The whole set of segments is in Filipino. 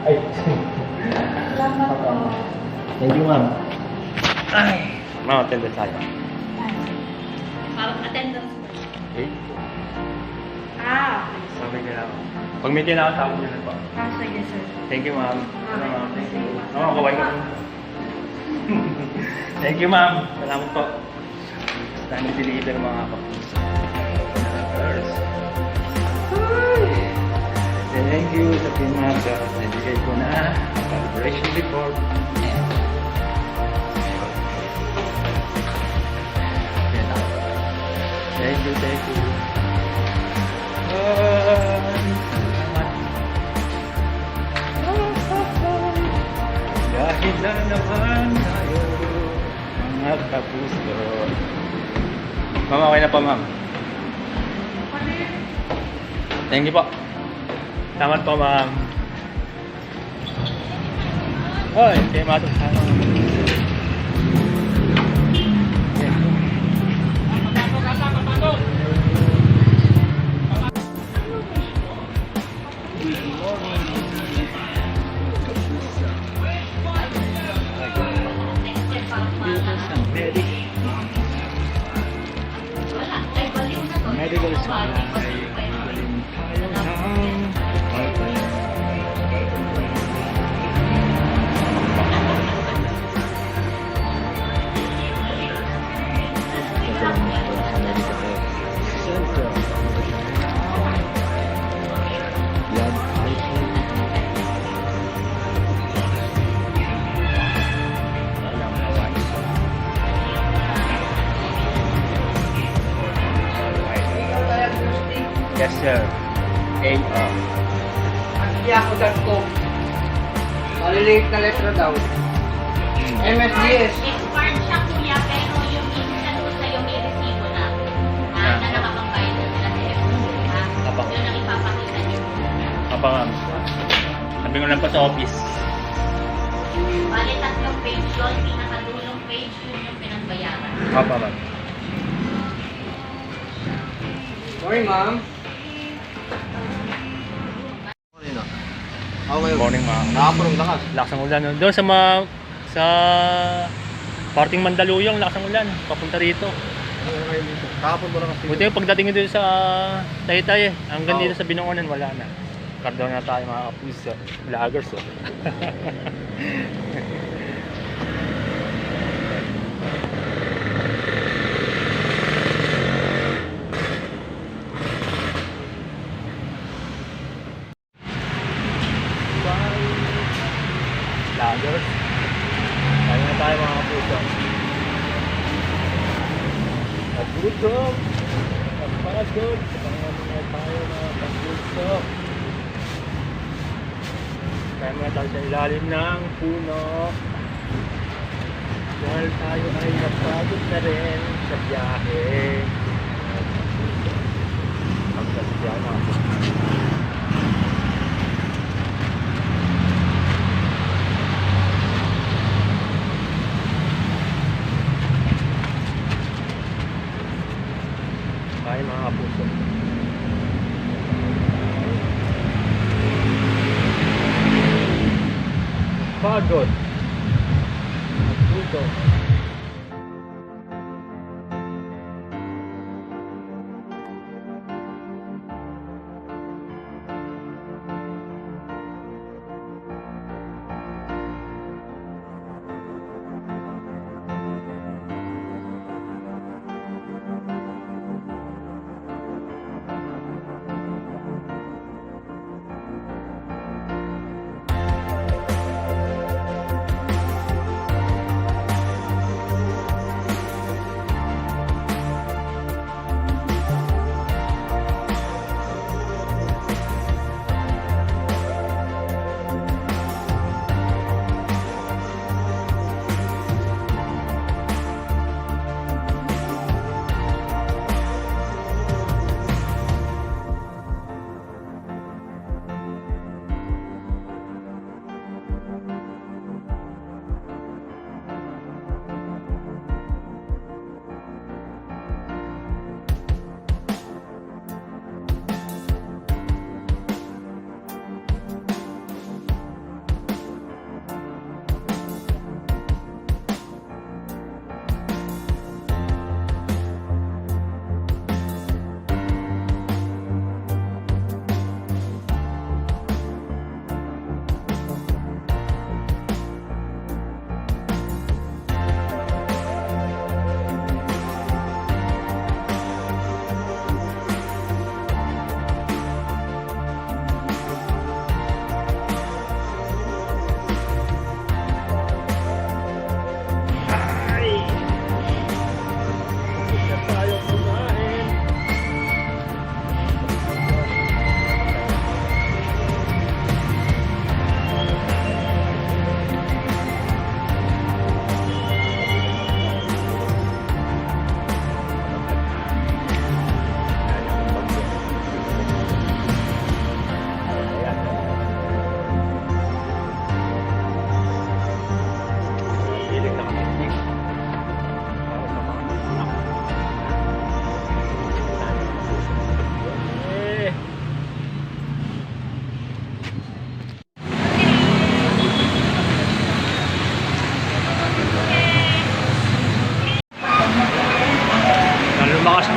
Ay. Salamat po. Thank you, ma'am. Ay. Ma'am, attendance tayo. Parang attendance po. Okay? Ah, Okay ka lang. Pag may tinakatawag niyo na po. sige sir. Thank you, ma'am. Ano, ma'am? Thank you. Sige. Oo, kaway ka. Thank you, ma'am. Salamat po. Dahil deliver mga kapatid. Thank you sa pinaka nabigay ko na calibration report. Thank you, thank you. Dahil na naman tayo, mga kapuso. Ma'am, okay na po, ma'am. Thank you po. Salamat po, ma'am. Hoy, kayo matong sana. Medical supply. Galing tayo ng Yes, sir. AR. Yahoo.com. Maliliit na letra daw. MSDS. Expired siya kuya, pero yung minsan ko sa'yo may resibo na. Na nakapagbayad na sila sa FO. Apa. Yun ang ipapakita niyo. Apa nga? Sabi ko lang pa sa office. Bali, tatlong page yun. Pinakadulong page yun yung pinagbayaran. Apa, ma'am. Sorry, ma'am. Okay. Morning, ma'am. Nakapurong lakas. Lakas ng ulan. Doon sa parting Mandaluyong, lakas ng ulan. Papunta rito. Nakapun mo lang kasi. Buti yung pagdating nyo dito sa Taytay, hanggang dito sa Binangonan, wala na. Kardon na tayo mga kapuso. Vloggers, oh. Vloggers. Kaya na tayo mga kapuso. Nagutom. Napagod. Pangalan na tayo mga kapuso. Kaya muna tayo sa ilalim ng puno. Dahil tayo ay napagod na rin sa biyahe. Pagkasya na ako. Kaya mga kapuso. Pagod. Puto.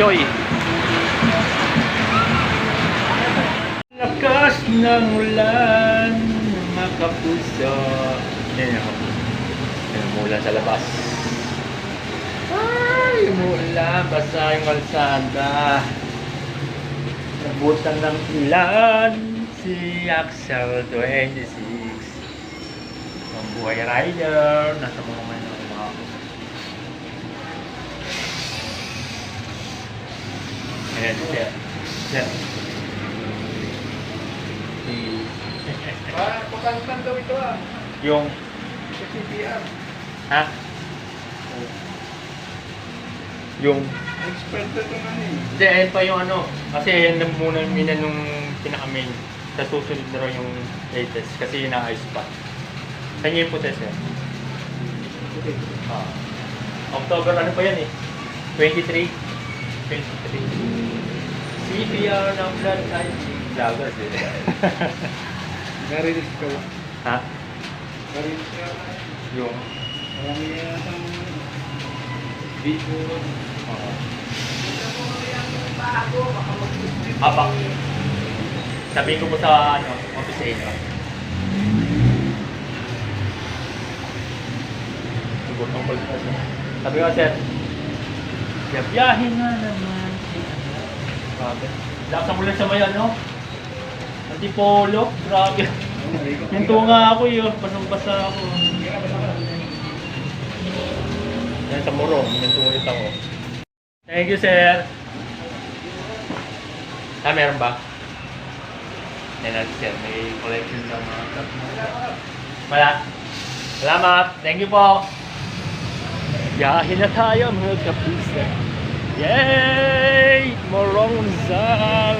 Joy. Lakas ng ulan, mga kapuso. Yan ako. Yan, umulan sa labas. Ay, umulan. Basa yung kalsada. Nabutan ng ulan si Axel 26. Ang buhay rider. Nasa mga may mga ayan, siya. Siya. Pakantan daw ito ah. Yung, Sa CPR. ha? Yung, Expert na ito nga eh. hindi, ayun pa yung ano. Kasi yan lang muna mina nung pinaka-main. Sa susunod na raw yung latest. Kasi inaayos pa. Kanya yung process eh. Okay. October, ano pa yan eh? 23? 23. CPR ng blood type. Vloggers eh. Narinig ka ba? Ha? Narinig ka ba? Yung, Marami yata ang video. Apa. Sabihin ko po sa ano, office area. Siguro ng pagkas. Sabi ko, sir, biyahin nga naman. Grabe. Lakas ang ulan sa may ano. Antipolo. Grabe. Hinto nga ako yun. Basang-basa ako. Yan sa Morong. Hinto ulit ako. Thank you, sir. Meron ba? Yan natin, sir. May collection ng mga cup. Wala. Salamat. Thank you po. Biyahin na tayo, mga kapisa. Yay! Morong Rizal!